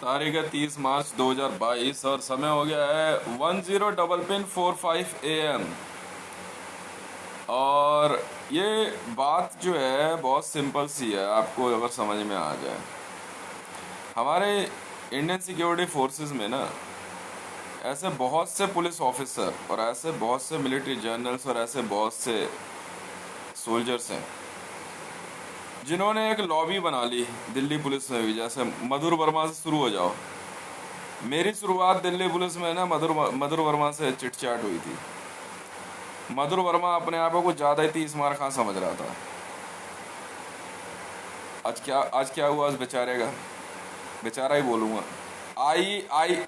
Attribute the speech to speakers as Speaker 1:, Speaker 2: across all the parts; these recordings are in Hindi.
Speaker 1: तारीख है 30 मार्च 2022 और समय हो गया है 10:45 AM। और ये बात जो है बहुत सिंपल सी है, आपको अगर समझ में आ जाए। हमारे इंडियन सिक्योरिटी फोर्सेस में ना ऐसे बहुत से पुलिस ऑफिसर और ऐसे बहुत से मिलिट्री जनरल्स और ऐसे बहुत से सोल्जर्स हैं जिन्होंने एक लॉबी बना ली दिल्ली पुलिस में भी। जैसे मधुर वर्मा से शुरू हो जाओ। मेरी शुरुआत दिल्ली पुलिस में ना मधुर वर्मा से चिटचाट हुई थी। मधुर वर्मा अपने आप को कुछ ज्यादा ही 30 मार खां समझ रहा था। आज क्या हुआ उस बेचारे का, बेचारा ही बोलूंगा।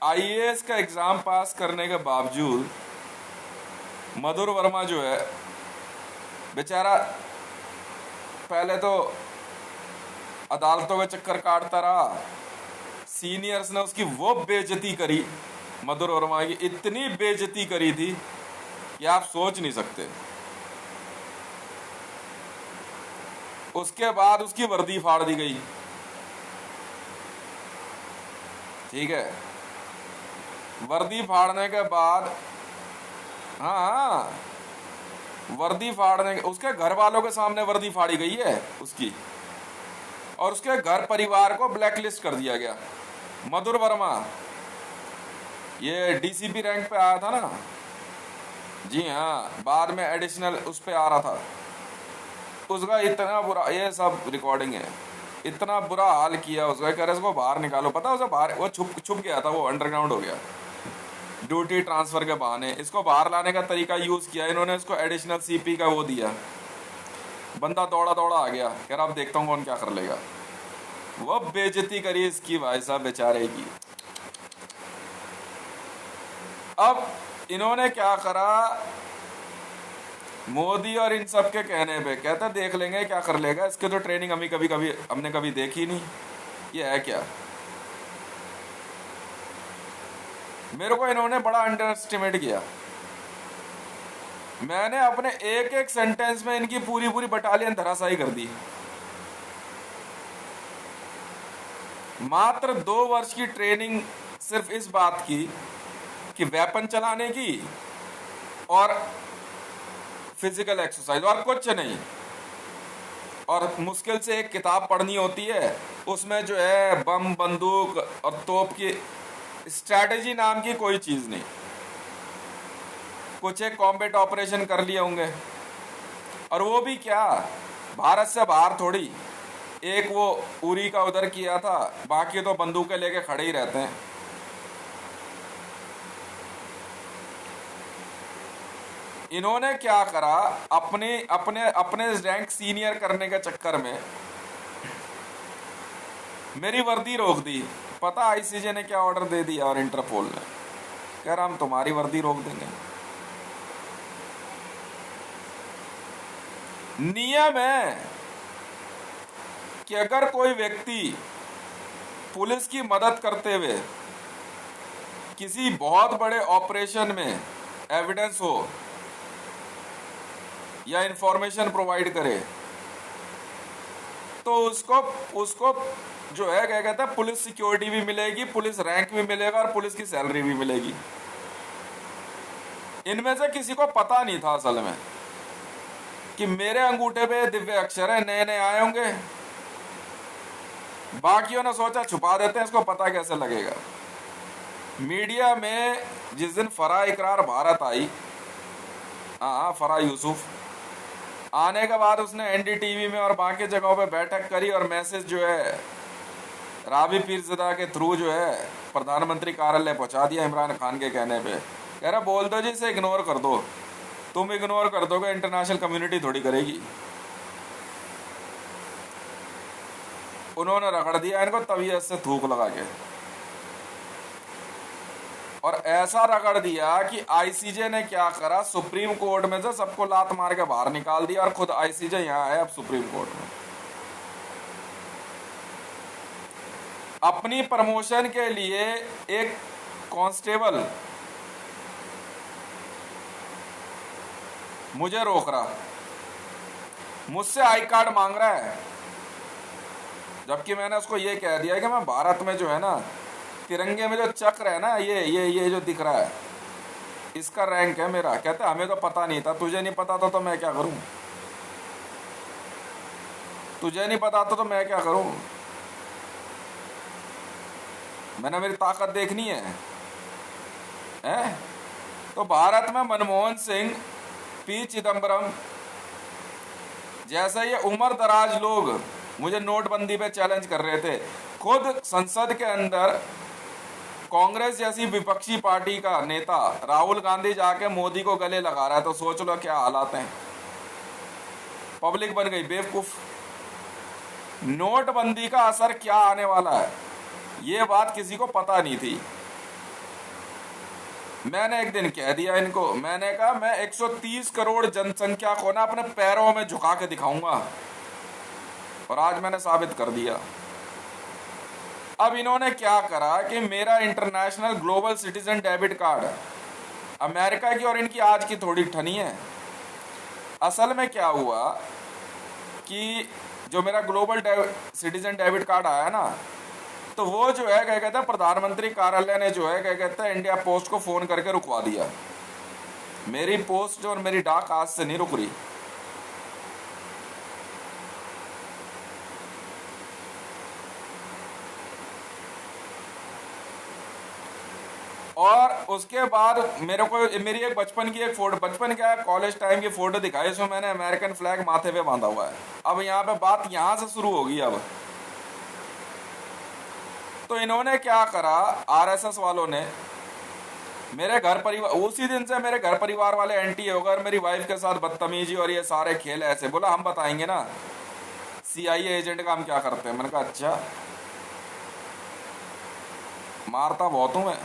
Speaker 1: आईएएस का एग्जाम पास करने के बावजूद मधुर वर्मा जो है बेचारा पहले तो अदालतों के चक्कर काटता रहा। सीनियर्स ने उसकी वो बेइज्जती करी, मधुर वर्मा की इतनी बेइज्जती करी थी कि आप सोच नहीं सकते। उसके बाद उसकी वर्दी फाड़ दी गई। ठीक है, वर्दी फाड़ने के बाद, हाँ, वर्दी फाड़ने के उसके घर वालों के सामने वर्दी फाड़ी गई है उसकी, और उसके घर परिवार को ब्लैकलिस्ट कर दिया गया। मधुर वर्मा ये डीसीपी रैंक पे आया था ना, जी हाँ, बाद में एडिशनल उस पे आ रहा था। उसका इतना बुरा, ये सब रिकॉर्डिंग है, इतना बुरा हाल किया उसका, कह रहे उसको बाहर निकालो। पता उसे बाहर वो छुप गया था, वो अंडरग्राउंड हो गया ड्यूटी ट्रांसफर के बहाने। इसको बाहर लाने का तरीका यूज किया इन्होंने, इसको एडिशनल सीपी का वो दिया। बंदा दौड़ा दौड़ा आ गया, कह रहा अब देखता हूँ कौन क्या कर लेगा। वो बेइज्जती करी इसकी भाई साहब बेचारे की। अब इन्होंने क्या करा, मोदी और इन सब के कहने पे कहते देख लेंगे क्या कर लेगा, इसके तो ट्रेनिंग हमने कभी देखी नहीं, ये है क्या। मेरे को इन्होंने बड़ा अंडर एस्टिमेट किया। मैंने अपने एक एक सेंटेंस में इनकी पूरी पूरी बटालियन धराशायी कर दी। मात्र 2 वर्ष की ट्रेनिंग सिर्फ इस बात की कि वेपन चलाने की और फिजिकल एक्सरसाइज, और कुछ नहीं। और मुश्किल से एक किताब पढ़नी होती है, उसमें जो है बम बंदूक और तोप की स्ट्रैटेजी नाम की कोई चीज नहीं। कुछ एक कॉम्बैट ऑपरेशन कर लिए होंगे, और वो भी क्या, भारत से बाहर थोड़ी। एक वो उरी का उधर किया था, बाकी तो बंदूकें लेके खड़े ही रहते हैं। इन्होंने क्या करा, अपने अपने अपने रैंक सीनियर करने के चक्कर में मेरी वर्दी रोक दी। पता आईसीजे ने क्या ऑर्डर दे दिया, और इंटरपोल ने कह रहा हम तुम्हारी वर्दी रोक देंगे। नियम है कि अगर कोई व्यक्ति पुलिस की मदद करते हुए किसी बहुत बड़े ऑपरेशन में एविडेंस हो या इंफॉर्मेशन प्रोवाइड करे, तो उसको जो है क्या कहते हैं, पुलिस सिक्योरिटी भी मिलेगी, पुलिस रैंक भी मिलेगा, और पुलिस की सैलरी भी मिलेगी। इनमें से किसी को पता नहीं था असल में कि मेरे अंगूठे पे दिव्य अक्षर है, नए नए आए होंगे। बाकियों ने सोचा छुपा देते हैं, इसको पता कैसे लगेगा। मीडिया में जिस दिन फराह इकरार भारत आई, हाँ, फराह यूसुफ आने के बाद उसने एनडीटीवी में और बाकी जगहों पे बैठक करी, और मैसेज जो है रावी पीरज़ादा के थ्रू जो है प्रधानमंत्री कार्यालय पहुंचा दिया इमरान खान के कहने पे। कह रहा बोल दो जी, इसे इग्नोर कर दो। तुम इग्नोर कर दोगे, इंटरनेशनल कम्युनिटी थोड़ी करेगी। उन्होंने रगड़ दिया इनको तबीयत से थूक लगा के, और ऐसा रगड़ दिया कि आईसीजे ने क्या करा, सुप्रीम कोर्ट में से सबको लात मार के बाहर निकाल दिया, और खुद आईसीजे यहां है अब सुप्रीम कोर्ट में। अपनी प्रमोशन के लिए एक कांस्टेबल मुझे रोक रहा, मुझसे आई कार्ड मांग रहा है, जबकि मैंने उसको ये कह दिया कि मैं भारत में जो है ना, तिरंगे में जो चक्र है ना, ये जो दिख रहा है, इसका रैंक है मेरा। कहते हमें तो पता नहीं था। तुझे नहीं पता था तो मैं क्या करूं? तुझे नहीं पता था तो मैं क्या करूं? मैंने मेरी ताकत देखनी है, हैं? तो भारत में मनमोहन सिंह, पी चिदम्बरम जैसे ये उम्र दराज लोग मुझे नोटबंदी पे चैलेंज कर रहे थे। खुद संसद के अंदर कांग्रेस जैसी विपक्षी पार्टी का नेता राहुल गांधी जाके मोदी को गले लगा रहा है, तो सोच लो क्या हालात हैं। पब्लिक बन गई बेवकूफ। नोटबंदी का असर क्या आने वाला है, ये बात किसी को पता नहीं थी। मैंने एक दिन कह दिया इनको, मैंने कहा मैं 130 करोड़ जनसंख्या को ना अपने पैरों में झुका के दिखाऊंगा, और आज मैंने साबित कर दिया। अब इन्होंने क्या करा कि मेरा international global citizen debit card, America की और इनकी आज की थोड़ी ठनी है। असल में क्या हुआ कि जो मेरा ग्लोबल सिटीजन डेबिट कार्ड आया ना, तो वो जो है क्या कहते हैं, प्रधानमंत्री कार्यालय ने जो है क्या कहते हैं इंडिया पोस्ट को फोन करके रुकवा दिया। मेरी पोस्ट और मेरी डाक आज से नहीं रुक रही। और उसके बाद मेरे को मेरी एक बचपन की एक फोटो, बचपन क्या है, कॉलेज टाइम की फोटो दिखाई, इसमें मैंने अमेरिकन फ्लैग माथे पे बांधा हुआ है। अब यहाँ पे बात यहाँ से शुरू होगी। अब तो इन्होंने क्या करा, आरएसएस वालों ने मेरे घर परिवार, उसी दिन से मेरे घर परिवार वाले एंटी हो गए, मेरी वाइफ के साथ बदतमीजी और ये सारे खेल ऐसे। बोला हम बताएंगे ना सीआईए एजेंट का हम क्या करते हैं। मैंने कहा अच्छा, मारता बहुत हूं मैं।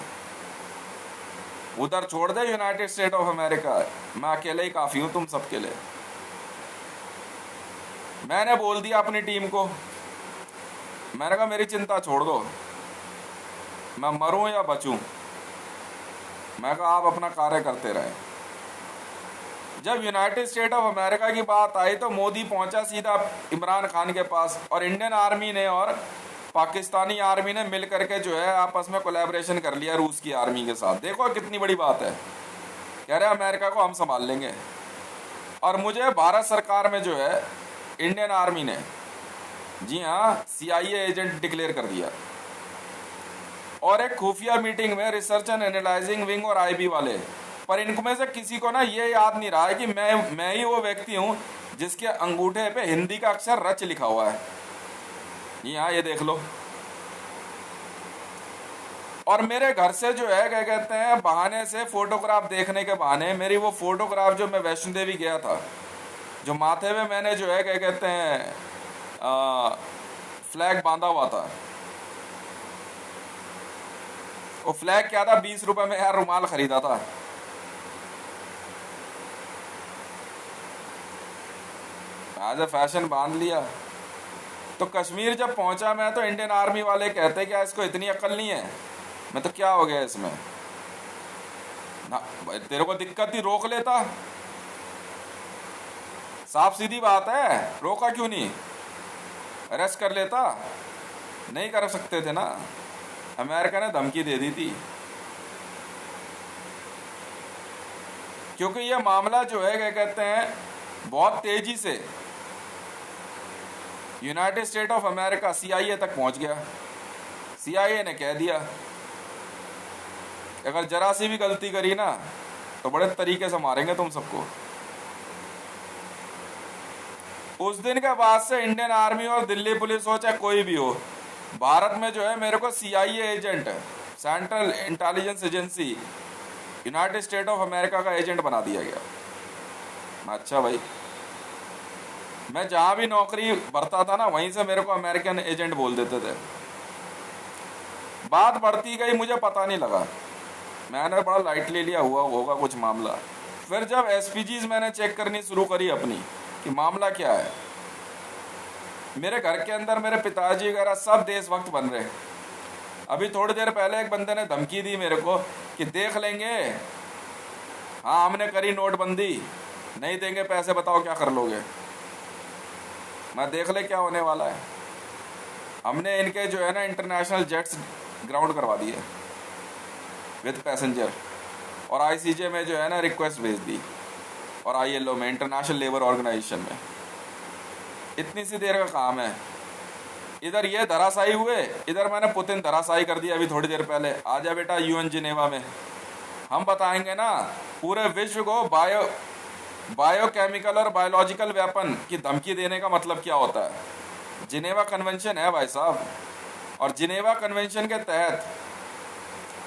Speaker 1: उधर छोड़ दे यूनाइटेड स्टेट ऑफ अमेरिका, मैं अकेले ही काफी हूं तुम सबके लिए। मैंने बोल दिया अपनी टीम को, मैंने कहा मेरी चिंता छोड़ दो, मैं मरूं या बचूं, मैं कहा आप अपना कार्य करते रहे। जब यूनाइटेड स्टेट ऑफ अमेरिका की बात आई तो मोदी पहुंचा सीधा इमरान खान के पास, और इंडियन आर्मी ने और पाकिस्तानी आर्मी ने मिल करके जो है आपस में कोलैबोरेशन कर लिया रूस की आर्मी के साथ। देखो कितनी बड़ी बात है। कह रहे अमेरिका को हम संभाल लेंगे। और मुझे भारत सरकार में जो है इंडियन आर्मी ने, जी हाँ, सीआईए एजेंट डिक्लेयर कर दिया। और एक खुफिया मीटिंग में रिसर्च एंड एनालाइजिंग विंग और आईबी वाले, पर इनको में से किसी को ना ये याद नहीं रहा है कि मैं ही वो व्यक्ति हूं जिसके अंगूठे पे हिंदी का अक्षर रच लिखा हुआ है। यहाँ ये देख लो। और मेरे घर से जो है क्या कहते हैं बहाने से, फोटोग्राफ देखने के बहाने, मेरी वो फोटोग्राफ जो मैं वैष्णो देवी गया था, जो माथे में मैंने जो है क्या कहते हैं फ्लैग बांधा हुआ था, वो फ्लैग क्या था, 20 रुपए में यार रुमाल खरीदा था। आज फैशन बांध लिया। तो कश्मीर जब पहुंचा मैं, तो इंडियन आर्मी वाले कहते क्या इसको इतनी अकल नहीं है। मैं तो क्या हो गया इसमें ना, तेरे को दिक्कत थी रोक लेता, साफ सीधी बात है, रोका क्यों नहीं, अरेस्ट कर लेता। नहीं कर सकते थे ना, अमेरिका ने धमकी दे दी थी। क्योंकि यह मामला जो है क्या कहते हैं बहुत तेजी से United state of America CIA तक पहुंच गया। सीआईए ने कह दिया अगर जरा सी भी गलती करी ना तो बड़े तरीके से मारेंगे तुम सबको। उस दिन के बाद से इंडियन आर्मी और दिल्ली पुलिस हो चाहे कोई भी हो, भारत में जो है मेरे को CIA agent, central intelligence agency, United state of America का एजेंट बना दिया गया। अच्छा भाई, मैं जहां भी नौकरी भरता था ना, वहीं से मेरे को अमेरिकन एजेंट बोल देते थे। बात बढ़ती गई, मुझे पता नहीं लगा, मैंने बड़ा लाइट ले लिया, हुआ होगा कुछ मामला। फिर जब एसपीजीज मैंने चेक करनी शुरू करी अपनी कि मामला क्या है, मेरे घर के अंदर मेरे पिताजी वगैरह सब देशभक्त बन रहे। अभी थोड़ी देर पहले एक बंदे ने धमकी दी मेरे को कि देख लेंगे, हाँ हमने करी नोटबंदी, नहीं देंगे पैसे, बताओ क्या कर लोगे। मैं देख ले क्या होने वाला है। हमने इनके जो है ना इंटरनेशनल जेट्स ग्राउंड करवा दिए विद पैसेंजर, और आईसीजे में जो है ना रिक्वेस्ट भेज दी, और आईएलओ में, इंटरनेशनल लेबर ऑर्गेनाइजेशन में। इतनी सी देर का काम है। इधर ये धराशायी हुए, इधर मैंने पुतिन धराशायी कर दिया अभी थोड़ी देर पहले। आजा बेटा यूएन जिनेवा में, हम बताएंगे ना पूरे विश्व को बायोकेमिकल और बायोलॉजिकल वेपन की धमकी देने का मतलब क्या होता है। जिनेवा कन्वेंशन है भाई साहब, और जिनेवा कन्वेंशन के तहत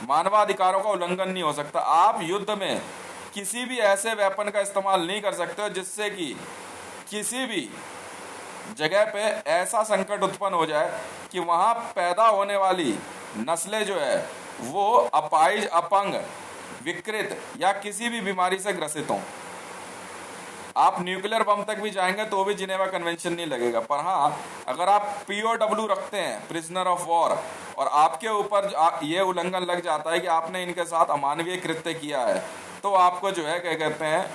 Speaker 1: मानवाधिकारों का उल्लंघन नहीं हो सकता। आप युद्ध में किसी भी ऐसे वेपन का इस्तेमाल नहीं कर सकते हो जिससे कि किसी भी जगह पे ऐसा संकट उत्पन्न हो जाए कि वहां पैदा होने वाली नस्लें जो है वो अपाहिज, अपंग, विकृत या किसी भी बीमारी से ग्रसित हों। आप न्यूक्लियर बम तक भी जाएंगे तो भी जिनेवा कन्वेंशन नहीं लगेगा। पर हाँ, अगर आप पीओडब्ल्यू रखते हैं, प्रिजनर ऑफ वॉर, और आपके ऊपर ये उल्लंघन लग जाता है कि आपने इनके साथ अमानवीय कृत्य किया है, तो आपको जो है क्या कहते हैं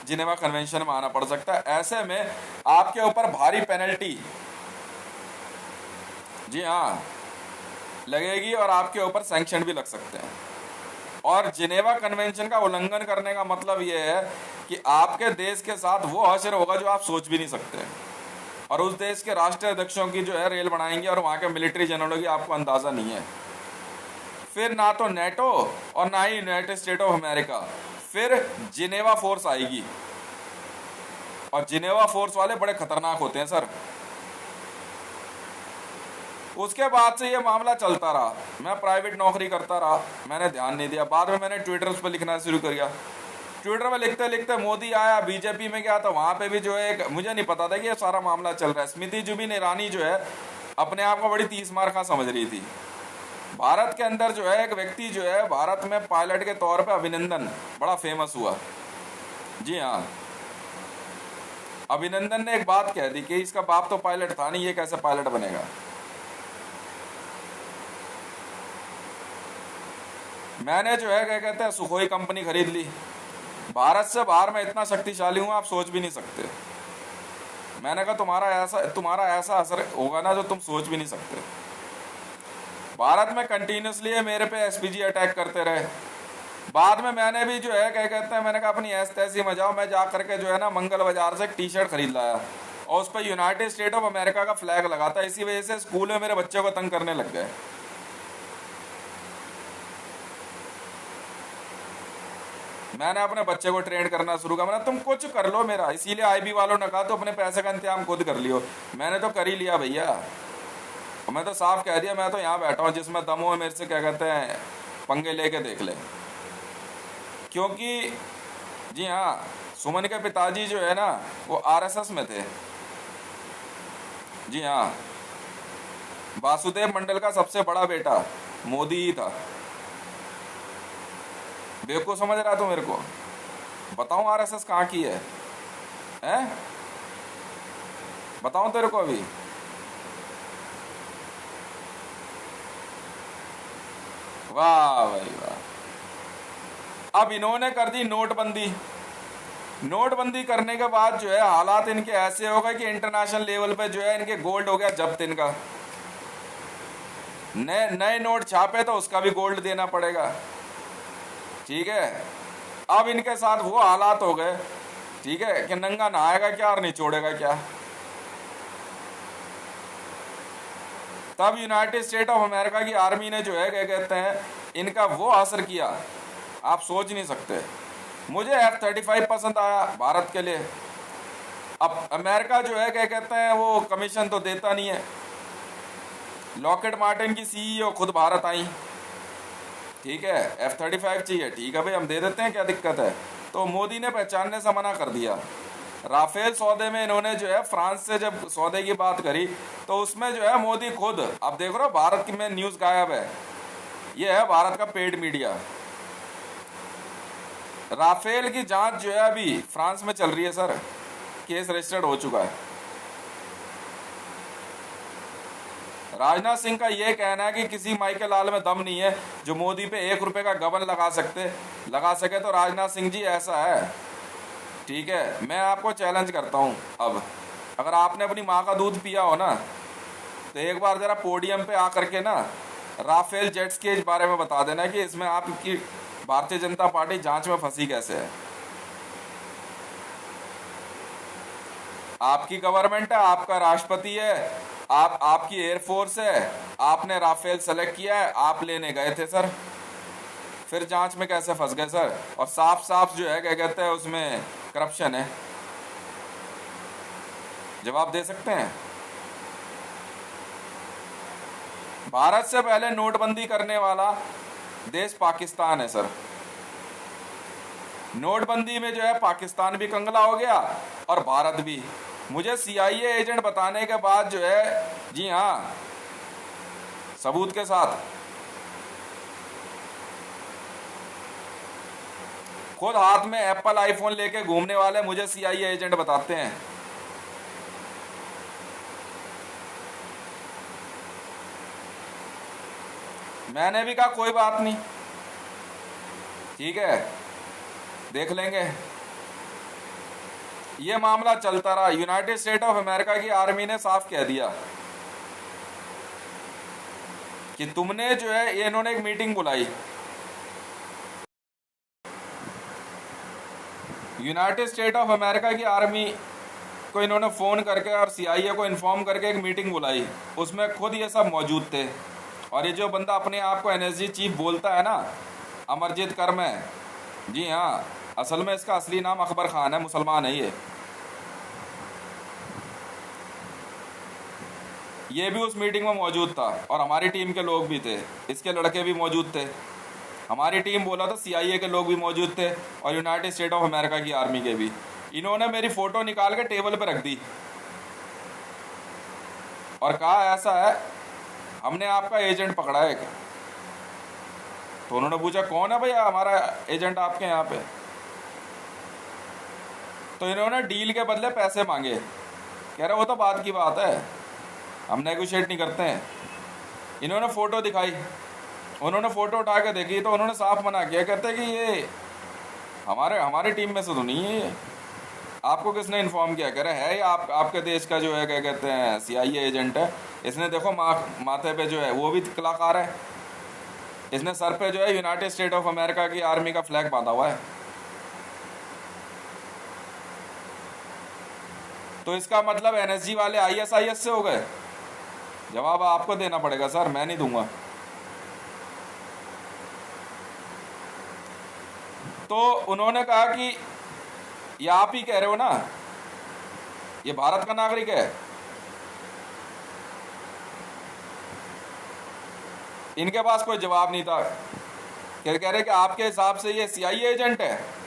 Speaker 1: जिनेवा कन्वेंशन में आना पड़ सकता है। ऐसे में आपके ऊपर भारी पेनल्टी, जी हाँ, लगेगी और आपके ऊपर सैंक्शन भी लग सकते हैं। और जिनेवा कन्वेंशन का उल्लंघन करने का मतलब ये है कि आपके देश के साथ वो हश्र होगा जो आप सोच भी नहीं सकते, और उस देश के राष्ट्रीय अध्यक्षों की जो है रेल बनाएंगे और वहाँ के मिलिट्री जनरलों की आपको अंदाज़ा नहीं है। फिर ना तो नेटो और ना ही यूनाइटेड स्टेट ऑफ अमेरिका, फिर जिनेवा फोर्स आएगी, और जिनेवा फोर्स वाले बड़े खतरनाक होते हैं सर। उसके बाद से ये मामला चलता रहा। मैं प्राइवेट नौकरी करता रहा, मैंने ध्यान नहीं दिया। बाद में मैंने ट्विटर उस पर लिखना शुरू कर दिया। ट्विटर में लिखते लिखते मोदी आया, बीजेपी में गया, तो वहाँ पे भी जो है मुझे नहीं पता था कि ये सारा मामला चल रहा है। स्मृति जुबिन ईरानी जो है अपने आप को बड़ी 30 मार खा समझ रही थी। भारत के अंदर जो है एक व्यक्ति जो है भारत में पायलट के तौर पे अभिनंदन बड़ा फेमस हुआ। जी हाँ, अभिनंदन ने एक बात कह दी कि इसका बाप तो पायलट था नहीं, ये कैसे पायलट बनेगा। मैंने जो है क्या कहते हैं सुखोई कंपनी खरीद ली। भारत से बाहर मैं इतना शक्तिशाली हूं आप सोच भी नहीं सकते। मैंने कहा तुम्हारा ऐसा असर होगा ना जो तुम सोच भी नहीं सकते। भारत में कंटिन्यूसली मेरे पे एसपीजी अटैक करते रहे। बाद में मैंने भी जो है क्या कहते हैं मैंने कहा अपनी ऐस तैसी मजाओ, मैं जा करके जो है ना मंगल बाजार से एक टी शर्ट खरीद लाया और उस पर यूनाइटेड स्टेट ऑफ अमेरिका का फ्लैग लगा था। इसी वजह से स्कूल में मेरे बच्चे को तंग करने लग गए। मैंने अपने बच्चे को ट्रेन करना शुरू किया। मैंने तुम कुछ कर लो मेरा, इसीलिए आईबी वालों ने कहा तो अपने पैसे का इंतजाम खुद कर लियो। मैंने तो कर ही लिया भैया। मैं तो साफ कह दिया मैं तो यहाँ बैठा हूँ, जिसमें दम हो मेरे से क्या कहते हैं पंगे लेके देख ले। क्योंकि जी हाँ, सुमन के पिताजी जो है ना वो आरएसएस में थे। जी हाँ, वासुदेव मंडल का सबसे बड़ा बेटा मोदी ही था। बेवकूफ समझ रहा तू मेरे को? बताऊं आरएसएस कहाँ की है, हैं? बताऊं तेरे को अभी? वाह भाई वाह। अब इन्होंने कर दी नोटबंदी। नोटबंदी करने के बाद जो है हालात इनके ऐसे हो गए कि इंटरनेशनल लेवल पे जो है इनके गोल्ड हो गया जब्त इनका। नए नोट छापे तो उसका भी गोल्ड देना पड़ेगा। ठीक है, अब इनके साथ वो हालात हो गए, ठीक है, कि नंगा नहाएगा क्या और निचोड़ेगा क्या। तब यूनाइटेड स्टेट ऑफ अमेरिका की आर्मी ने जो है क्या कहते हैं इनका वो असर किया आप सोच नहीं सकते। मुझे F-35 पसंद आया भारत के लिए। अब अमेरिका जो है क्या कहते हैं वो कमीशन तो देता नहीं है। लॉकहीड मार्टिन की सीईओ खुद भारत आई, ठीक है, F-35 चाहिए, ठीक है भाई हम दे देते हैं, क्या दिक्कत है। तो मोदी ने पहचानने से मना कर दिया। राफेल सौदे में इन्होंने जो है फ्रांस से जब सौदे की बात करी तो उसमें जो है मोदी खुद, अब देख रहे हो भारत की में न्यूज़ गायब है। ये है भारत का पेड मीडिया। राफेल की जांच जो है अभी फ्रांस में चल रही है सर, केस रजिस्टर्ड हो चुका है। राजनाथ सिंह का यह कहना है कि किसी माई के लाल में दम नहीं है जो मोदी पे 1 रुपए का गबन लगा सके। तो राजनाथ सिंह जी ऐसा है, ठीक है, मैं आपको चैलेंज करता हूं। अब अगर आपने अपनी माँ का दूध पिया हो ना तो एक बार जरा पोडियम पे आकर के ना राफेल जेट्स के बारे में बता देना कि इसमें आपकी भारतीय जनता पार्टी जांच में फंसी कैसे है। आपकी गवर्नमेंट है, आपका राष्ट्रपति है, आपकी एयरफोर्स है, आपने राफेल सेलेक्ट किया है, आप लेने गए थे सर, फिर जांच में कैसे फंस गए सर? और साफ साफ जो है क्या कहते हैं उसमें करप्शन है। जवाब दे सकते हैं? भारत से पहले नोटबंदी करने वाला देश पाकिस्तान है सर। नोटबंदी में जो है पाकिस्तान भी कंगला हो गया और भारत भी। मुझे सीआईए एजेंट बताने के बाद जो है, जी हाँ, सबूत के साथ, खुद हाथ में एप्पल आईफोन लेके घूमने वाले मुझे सीआईए एजेंट बताते हैं। मैंने भी कहा कोई बात नहीं, ठीक है, देख लेंगे। ये मामला चलता रहा। यूनाइटेड स्टेट ऑफ अमेरिका की आर्मी ने साफ कह दिया कि तुमने जो है, ये इन्होंने एक मीटिंग बुलाई, यूनाइटेड स्टेट ऑफ अमेरिका की आर्मी को इन्होंने फ़ोन करके और सीआईए को इन्फॉर्म करके एक मीटिंग बुलाई। उसमें खुद ये सब मौजूद थे। और ये जो बंदा अपने आप को एनएसजी चीफ बोलता है ना, अमरजीत कर्म है, जी हाँ, असल में इसका असली नाम अकबर खान है, मुसलमान है ये भी उस मीटिंग में मौजूद था और हमारी टीम के लोग भी थे, इसके लड़के भी मौजूद थे। हमारी टीम बोला था, सीआईए के लोग भी मौजूद थे और यूनाइटेड स्टेट ऑफ अमेरिका की आर्मी के भी। इन्होंने मेरी फ़ोटो निकाल के टेबल पर रख दी और कहा ऐसा है, हमने आपका एजेंट पकड़ा है। तो उन्होंने पूछा कौन है भैया हमारा एजेंट आपके यहाँ पे? तो इन्होंने डील के बदले पैसे मांगे। कह रहे वो तो बात की बात है, हम नेगोशिएट नहीं करते हैं। इन्होंने फ़ोटो दिखाई, उन्होंने फ़ोटो उठा के देखी तो उन्होंने साफ मना किया, कहते कि ये हमारी टीम में से तो नहीं है। ये आपको किसने इन्फॉर्म किया? कह रहे है ये आपके देश का जो है क्या कहते हैं सीआईए एजेंट है। इसने देखो माथे पे जो है वो भी कलाकार है, इसने सर पे जो है यूनाइटेड स्टेट ऑफ अमेरिका की आर्मी का फ्लैग बांधा हुआ है। तो इसका मतलब एनएसजी वाले आईएसआईएस से हो गए? जवाब आपको देना पड़ेगा सर, मैं नहीं दूंगा। तो उन्होंने कहा कि ये आप ही कह रहे हो ना, ये भारत का नागरिक है। इनके पास कोई जवाब नहीं था। कह रहे कि आपके हिसाब से ये सीआईए एजेंट है?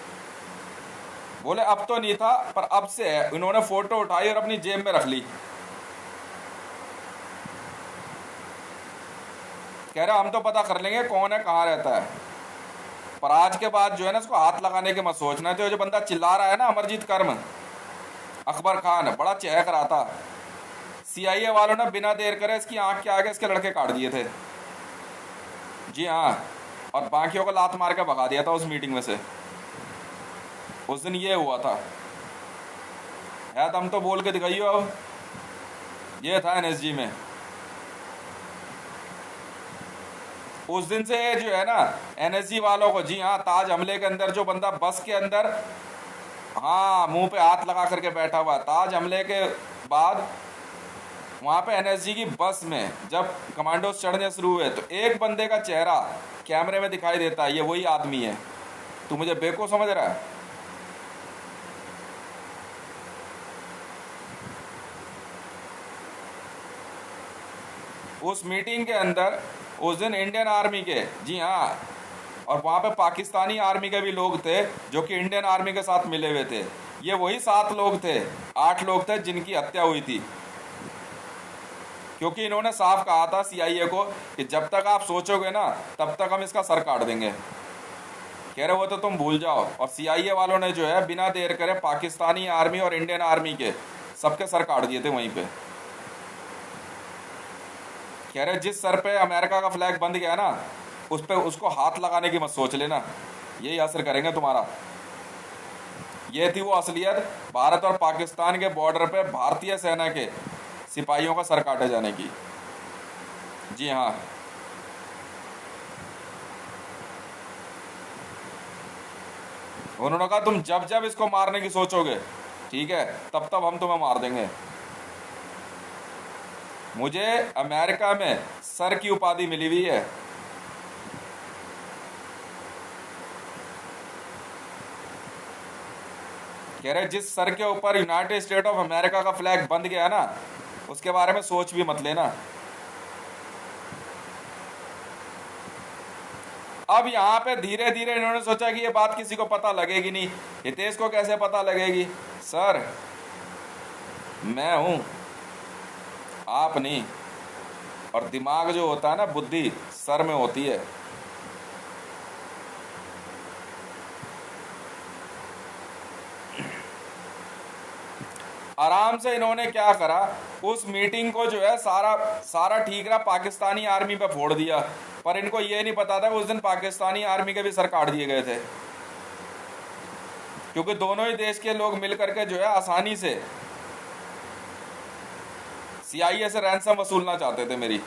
Speaker 1: बोले अब तो नहीं था पर अब से है। इन्होंने फोटो उठाई और अपनी जेब में रख ली। कह रहे हम तो पता कर लेंगे कौन है, कहाँ रहता है, पर आज के बाद जो है ना इसको हाथ लगाने के मत सोचना। तो जो बंदा चिल्ला रहा है ना, अमरजीत कर्म, अकबर खान, बड़ा चहक रहा था। सीआईए वालों ने बिना देर करे इसकी आंख के आगे इसके लड़के काट दिए थे, जी हाँ, और बाकियों को लात मार के भगा दिया था उस मीटिंग में से। उस दिन ये हुआ था। है तुम तो बोल के दिखाइयो। अब ये था एनएसजी में। उस दिन से जो है ना एनएसजी वालों को, जी हाँ, ताज हमले के अंदर जो बंदा बस के अंदर, हाँ, मुंह पे हाथ लगा करके बैठा हुआ, ताज हमले के बाद वहाँ पे एनएसजी की बस में जब कमांडोज चढ़ने शुरू हुए तो एक बंदे का चेहरा कैमरे में दिखाई देता है, ये वही आदमी है। तू मुझे बेवकूफ समझ रहा है? उस मीटिंग के अंदर उस दिन इंडियन आर्मी के, जी हाँ, और वहाँ पे पाकिस्तानी आर्मी के भी लोग थे जो कि इंडियन आर्मी के साथ मिले हुए थे। ये वही 7 लोग थे, 8 लोग थे जिनकी हत्या हुई थी। क्योंकि इन्होंने साफ कहा था सीआईए को कि जब तक आप सोचोगे ना तब तक हम इसका सर काट देंगे। कह रहे वो तो तुम भूल जाओ। और सीआईए वालों ने जो है बिना देर करे पाकिस्तानी आर्मी और इंडियन आर्मी के सबके सर काट दिए थे वहीं पे। कह रहे जिस सर पे अमेरिका का फ्लैग बंध गया ना उस पे उसको हाथ लगाने की मत सोच लेना, यही असर करेंगे तुम्हारा। ये थी वो असलियत भारत और पाकिस्तान के बॉर्डर पे भारतीय सेना के सिपाहियों का सर काटे जाने की। जी हाँ। उन्होंने कहा तुम जब जब इसको मारने की सोचोगे, ठीक है, तब तब हम तुम्हें मार देंगे। मुझे अमेरिका में सर की उपाधि मिली हुई है। कह रहे जिस सर के ऊपर यूनाइटेड स्टेट ऑफ अमेरिका का फ्लैग बंद गया ना, उसके बारे में सोच भी मत लेना। अब यहां पे धीरे धीरे इन्होंने सोचा कि ये बात किसी को पता लगेगी नहीं, हितेश को कैसे पता लगेगी? सर मैं हूं, आप नहीं। और दिमाग जो होता है ना, बुद्धि सर में होती है। आराम से इन्होंने क्या करा, उस मीटिंग को जो है सारा सारा ठीक रहा, पाकिस्तानी आर्मी पे फोड़ दिया। पर इनको ये नहीं पता था उस दिन पाकिस्तानी आर्मी के भी सर काट दिए गए थे, क्योंकि दोनों ही देश के लोग मिलकर के जो है आसानी से सीआईए से रैंसम वसूलना चाहते थे मेरी।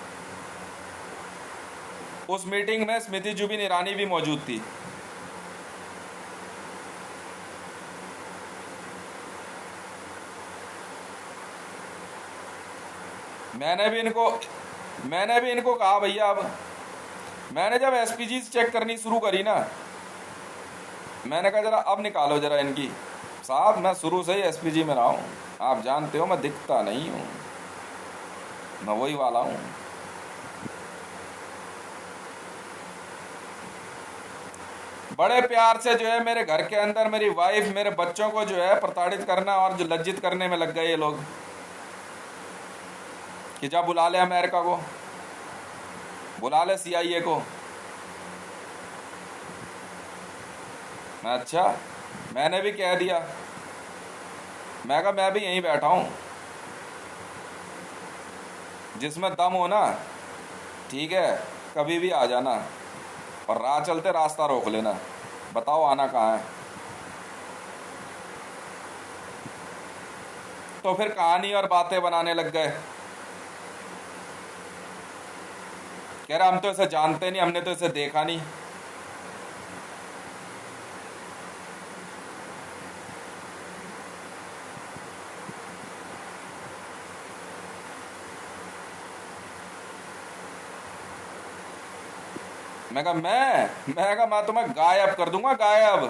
Speaker 1: उस मीटिंग में स्मृति जुबिन ईरानी भी मौजूद थी। मैंने भी इनको कहा भैया, अब मैंने जब एसपीजी चेक करनी शुरू करी ना, मैंने कहा जरा अब निकालो जरा इनकी। साहब मैं शुरू से ही एसपीजी में रहा हूँ, आप जानते हो मैं दिखता नहीं हूँ, मैं वही वाला हूँ। बड़े प्यार से जो है मेरे घर के अंदर मेरी वाइफ, मेरे बच्चों को जो है प्रताड़ित करना और जो लज्जित करने में लग गए ये लोग, कि जा बुला ले अमेरिका को, बुला ले सीआईए को। अच्छा, मैंने भी कह दिया, मैं कहा मैं भी यहीं बैठा हूं, जिसमें दम हो ना, ठीक है, कभी भी आ जाना और राह चलते रास्ता रोक लेना, बताओ आना कहाँ है। तो फिर कहानी और बातें बनाने लग गए। कह रहा हम तो इसे जानते नहीं, हमने तो इसे देखा नहीं। मैं तुम्हें गायब कर दूंगा, गायब।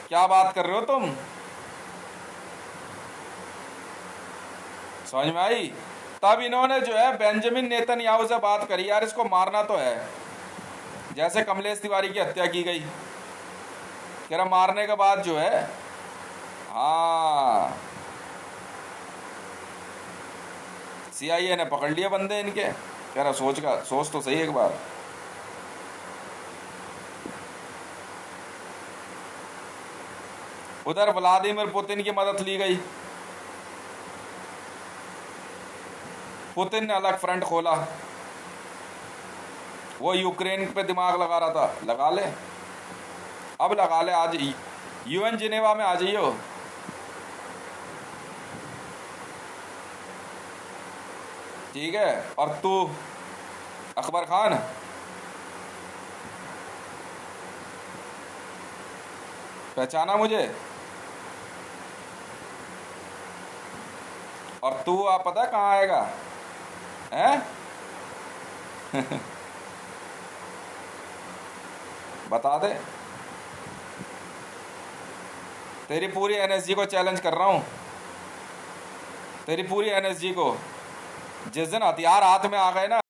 Speaker 1: क्या बात कर रहे हो तुम? समझ में आई? तब इन्होंने जो है बेंजामिन नेतन्याहू से बात करी, यार इसको मारना तो है, जैसे कमलेश तिवारी की हत्या की गई। कह रहा मारने के बाद जो है, हाँ, सीआईए ने पकड़ लिए बंदे इनके। कह रहा सोच तो सही एक बार। उधर व्लादिमीर पुतिन की मदद ली गई, पुतिन ने अलग फ्रंट खोला। वो यूक्रेन पे दिमाग लगा रहा था, लगा ले, अब लगा ले, आज यूएन जिनेवा में आ जाइयो। ठीक है, और तू अकबर खान, पहचाना मुझे? और तू आप पता कहाँ आएगा, हैं? बता दे, तेरी पूरी एनएसजी को चैलेंज कर रहा हूं, तेरी पूरी एनएसजी को। जिस दिन हथियार हाथ में आ गए ना,